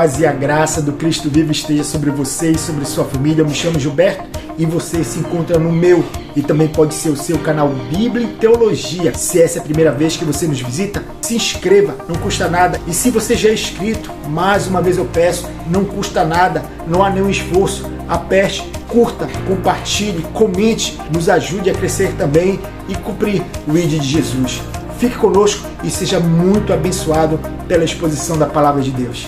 paz e a graça do Cristo vivo esteja sobre você e sobre sua família. Eu me chamo Gilberto e você se encontra no meu e também pode ser o seu canal Bíblia e Teologia. Se essa é a primeira vez que você nos visita, se inscreva, não custa nada. E se você já é inscrito, mais uma vez eu peço, não custa nada, não há nenhum esforço. Aperte, curta, compartilhe, comente, nos ajude a crescer também e cumprir o ID de Jesus. Fique conosco e seja muito abençoado pela exposição da Palavra de Deus.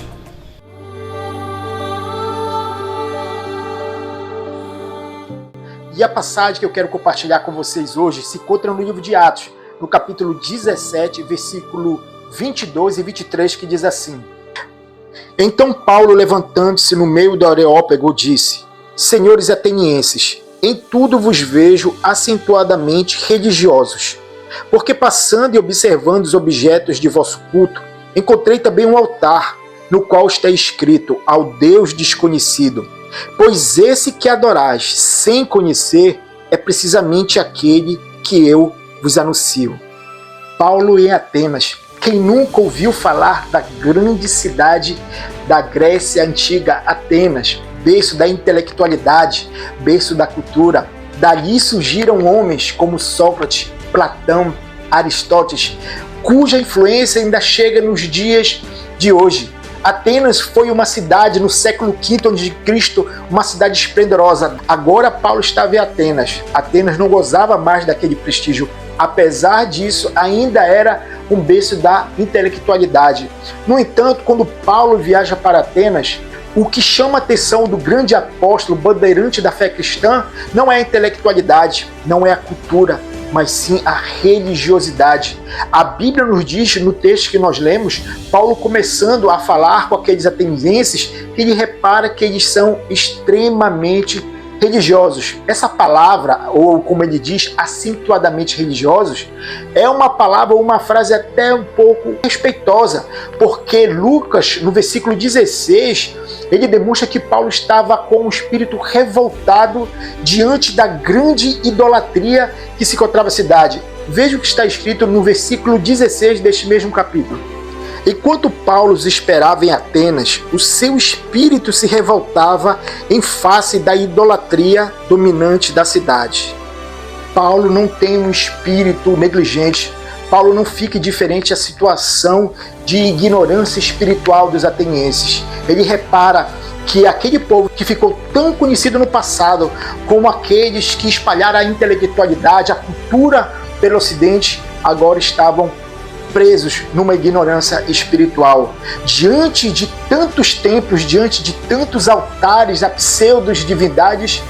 E a passagem que eu quero compartilhar com vocês hoje se encontra no livro de Atos, no capítulo 17, versículo 22 e 23, que diz assim: Então Paulo, levantando-se no meio do Areópago, disse: Senhores atenienses, em tudo vos vejo acentuadamente religiosos, porque passando e observando os objetos de vosso culto, encontrei também um altar, no qual está escrito ao Deus desconhecido. Pois esse que adorais sem conhecer é precisamente aquele que eu vos anuncio. Paulo em Atenas. Quem nunca ouviu falar da grande cidade da Grécia Antiga, Atenas, berço da intelectualidade, berço da cultura? Dali surgiram homens como Sócrates, Platão, Aristóteles, cuja influência ainda chega nos dias de hoje. Atenas foi uma cidade no século V a.C., uma cidade esplendorosa. Agora Paulo estava em Atenas. Atenas não gozava mais daquele prestígio. Apesar disso, ainda era um berço da intelectualidade. No entanto, quando Paulo viaja para Atenas, o que chama a atenção do grande apóstolo, bandeirante da fé cristã, não é a intelectualidade, não é a cultura, mas sim a religiosidade. A Bíblia nos diz, no texto que nós lemos, Paulo começando a falar com aqueles atenienses, que ele repara que eles são extremamente religiosos. Essa palavra, ou como ele diz, acentuadamente religiosos, é uma palavra ou uma frase até um pouco respeitosa, porque Lucas, no versículo 16, ele demonstra que Paulo estava com um espírito revoltado diante da grande idolatria que se encontrava na cidade. Veja o que está escrito no versículo 16 deste mesmo capítulo. Enquanto Paulo esperava em Atenas, o seu espírito se revoltava em face da idolatria dominante da cidade. Paulo não tem um espírito negligente. Paulo não fica indiferente à situação de ignorância espiritual dos atenienses. Ele repara que aquele povo que ficou tão conhecido no passado como aqueles que espalharam a intelectualidade, a cultura pelo Ocidente, agora estavam presos numa ignorância espiritual. Diante de tantos templos, diante de tantos altares a pseudo-divindades,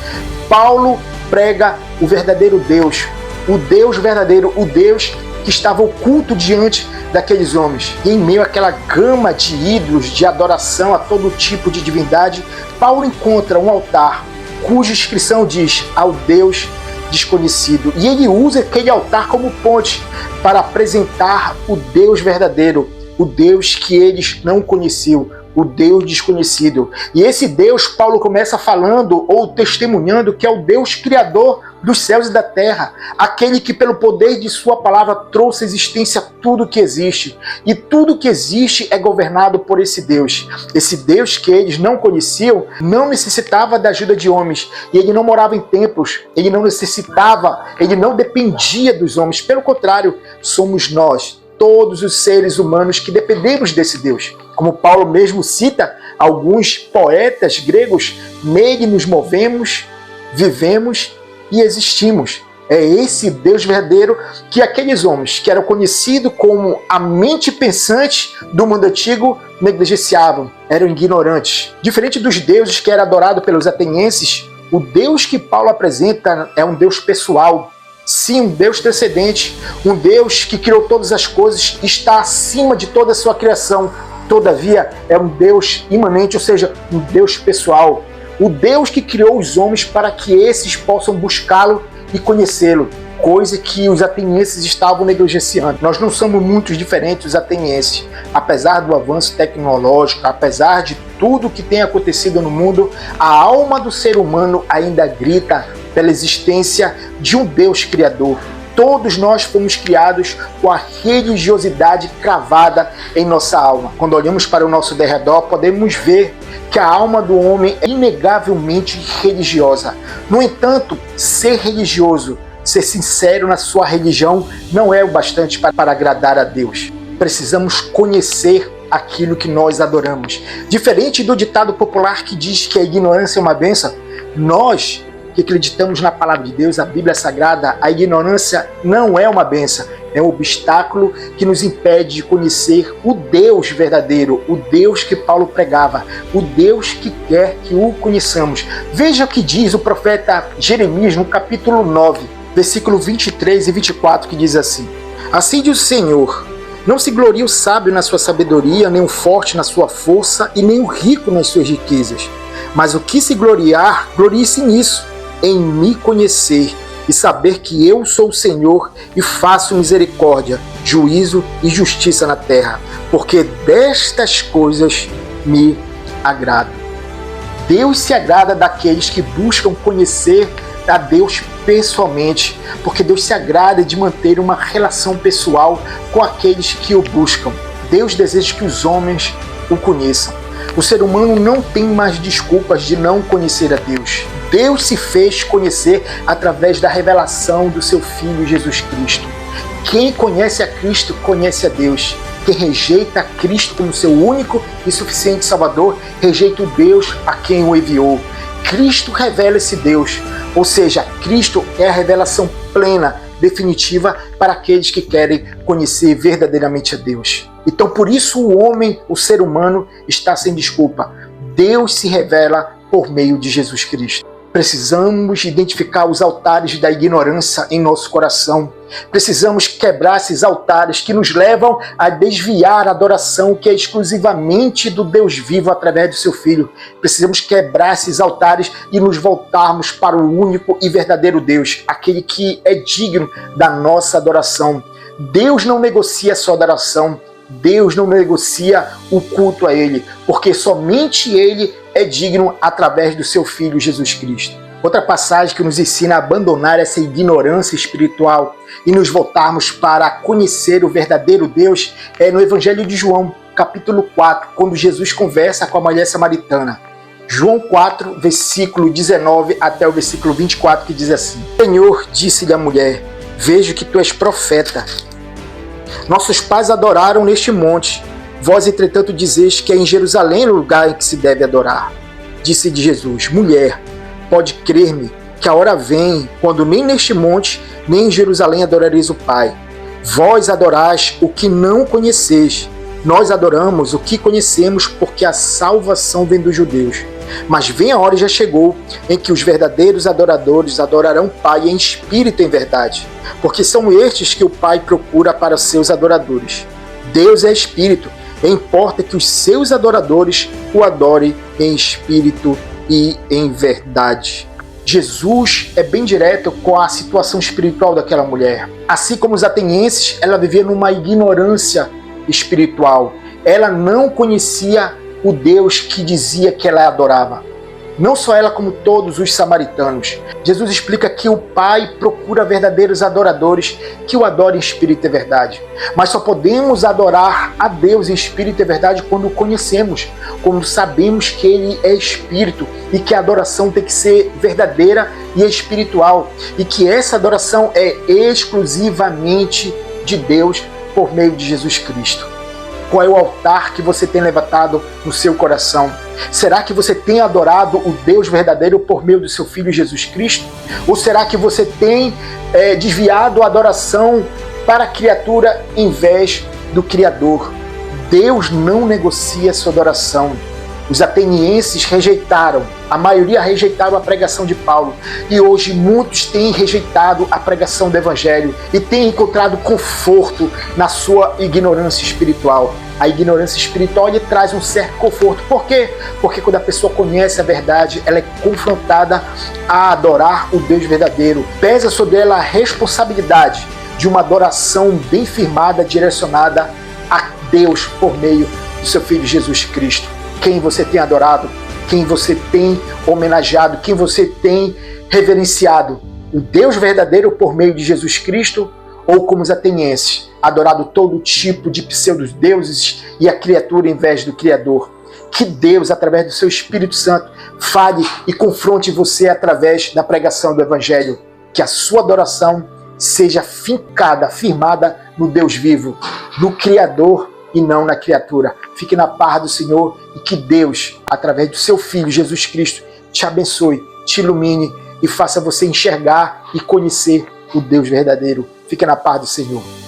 Paulo prega o verdadeiro Deus, o Deus verdadeiro, o Deus que estava oculto diante daqueles homens. E em meio àquela gama de ídolos, de adoração a todo tipo de divindade, Paulo encontra um altar cuja inscrição diz ao Deus desconhecido. E ele usa aquele altar como ponte para apresentar o Deus verdadeiro, o Deus que eles não conheciam, o Deus desconhecido. E esse Deus, Paulo começa falando ou testemunhando que é o Deus criador dos céus e da terra, aquele que pelo poder de sua palavra trouxe à existência tudo que existe. E tudo que existe é governado por esse Deus. Esse Deus que eles não conheciam não necessitava da ajuda de homens. E ele não morava em templos, ele não necessitava, ele não dependia dos homens. Pelo contrário, somos nós, todos os seres humanos que dependemos desse Deus. Como Paulo mesmo cita alguns poetas gregos, nele nos movemos, vivemos e existimos. É esse Deus verdadeiro que aqueles homens que eram conhecidos como a mente pensante do mundo antigo negligenciavam, eram ignorantes. Diferente dos deuses que era adorado pelos atenienses, o Deus que Paulo apresenta é um Deus pessoal. Sim, um Deus transcendente, um Deus que criou todas as coisas, está acima de toda a sua criação. Todavia, é um Deus imanente, ou seja, um Deus pessoal. O Deus que criou os homens para que esses possam buscá-lo e conhecê-lo, coisa que os atenienses estavam negligenciando. Nós não somos muito diferentes dos atenienses. Apesar do avanço tecnológico, apesar de tudo que tem acontecido no mundo, a alma do ser humano ainda grita pela existência de um Deus criador. Todos nós fomos criados com a religiosidade cravada em nossa alma. Quando olhamos para o nosso derredor, podemos ver que a alma do homem é inegavelmente religiosa. No entanto, ser religioso, ser sincero na sua religião, não é o bastante para agradar a Deus. Precisamos conhecer aquilo que nós adoramos. Diferente do ditado popular que diz que a ignorância é uma bênção, nós que acreditamos na palavra de Deus, a Bíblia Sagrada, a ignorância não é uma bênção, é um obstáculo que nos impede de conhecer o Deus verdadeiro, o Deus que Paulo pregava, o Deus que quer que o conheçamos. Veja o que diz o profeta Jeremias no capítulo 9, versículo 23 e 24, que diz assim: Assim diz o Senhor, não se glorie o sábio na sua sabedoria, nem o forte na sua força, e nem o rico nas suas riquezas. Mas o que se gloriar, glorie-se nisso, em me conhecer e saber que eu sou o Senhor e faço misericórdia, juízo e justiça na terra, porque destas coisas me agrado. Deus se agrada daqueles que buscam conhecer a Deus pessoalmente, porque Deus se agrada de manter uma relação pessoal com aqueles que o buscam. Deus deseja que os homens o conheçam. O ser humano não tem mais desculpas de não conhecer a Deus. Deus se fez conhecer através da revelação do seu Filho Jesus Cristo. Quem conhece a Cristo, conhece a Deus. Quem rejeita a Cristo como seu único e suficiente Salvador, rejeita o Deus a quem o enviou. Cristo revela esse Deus, ou seja, Cristo é a revelação plena, definitiva para aqueles que querem conhecer verdadeiramente a Deus. Então, por isso o homem, o ser humano, está sem desculpa. Deus se revela por meio de Jesus Cristo. Precisamos identificar os altares da ignorância em nosso coração. Precisamos quebrar esses altares que nos levam a desviar a adoração que é exclusivamente do Deus vivo através do seu Filho. Precisamos quebrar esses altares e nos voltarmos para o único e verdadeiro Deus, aquele que é digno da nossa adoração. Deus não negocia a sua adoração. Deus não negocia o culto a Ele, porque somente Ele é digno através do seu Filho Jesus Cristo. Outra passagem que nos ensina a abandonar essa ignorância espiritual e nos voltarmos para conhecer o verdadeiro Deus é no Evangelho de João, capítulo 4, quando Jesus conversa com a mulher samaritana. João 4, versículo 19 até o versículo 24, que diz assim: Senhor, disse-lhe a mulher, vejo que tu és profeta. Nossos pais adoraram neste monte. Vós, entretanto, dizeis que é em Jerusalém o lugar em que se deve adorar. Disse-lhe Jesus: Mulher, pode crer-me que a hora vem, quando nem neste monte, nem em Jerusalém adorareis o Pai. Vós adorais o que não conheceis. Nós adoramos o que conhecemos, porque a salvação vem dos judeus. Mas vem a hora e já chegou, em que os verdadeiros adoradores adorarão o Pai em espírito e em verdade, porque são estes que o Pai procura para os seus adoradores. Deus é espírito, e importa que os seus adoradores o adorem em espírito e em verdade. Jesus é bem direto com a situação espiritual daquela mulher. Assim como os atenienses, ela vivia numa ignorância espiritual. Ela não conhecia o Deus que dizia que ela adorava. Não só ela, como todos os samaritanos. Jesus explica que o Pai procura verdadeiros adoradores que o adorem em espírito e verdade. Mas só podemos adorar a Deus em espírito e verdade quando o conhecemos, quando sabemos que Ele é espírito e que a adoração tem que ser verdadeira e espiritual. E que essa adoração é exclusivamente de Deus por meio de Jesus Cristo. Qual é o altar que você tem levantado no seu coração? Será que você tem adorado o Deus verdadeiro por meio do seu Filho Jesus Cristo? Ou será que você tem desviado a adoração para a criatura em vez do Criador? Deus não negocia sua adoração. Os atenienses rejeitaram, a maioria rejeitaram a pregação de Paulo. E hoje muitos têm rejeitado a pregação do Evangelho e têm encontrado conforto na sua ignorância espiritual. A ignorância espiritual lhe traz um certo conforto. Por quê? Porque quando a pessoa conhece a verdade, ela é confrontada a adorar o Deus verdadeiro. Pesa sobre ela a responsabilidade de uma adoração bem firmada, direcionada a Deus por meio do seu Filho Jesus Cristo. Quem você tem adorado, quem você tem homenageado, quem você tem reverenciado, o Deus verdadeiro por meio de Jesus Cristo, ou como os atenienses, adorado todo tipo de pseudo-deuses e a criatura em vez do Criador. Que Deus, através do seu Espírito Santo, fale e confronte você através da pregação do Evangelho. Que a sua adoração seja fincada, firmada no Deus vivo, no Criador e não na criatura. Fique na paz do Senhor e que Deus, através do seu Filho Jesus Cristo, te abençoe, te ilumine e faça você enxergar e conhecer o Deus verdadeiro. Fique na paz do Senhor.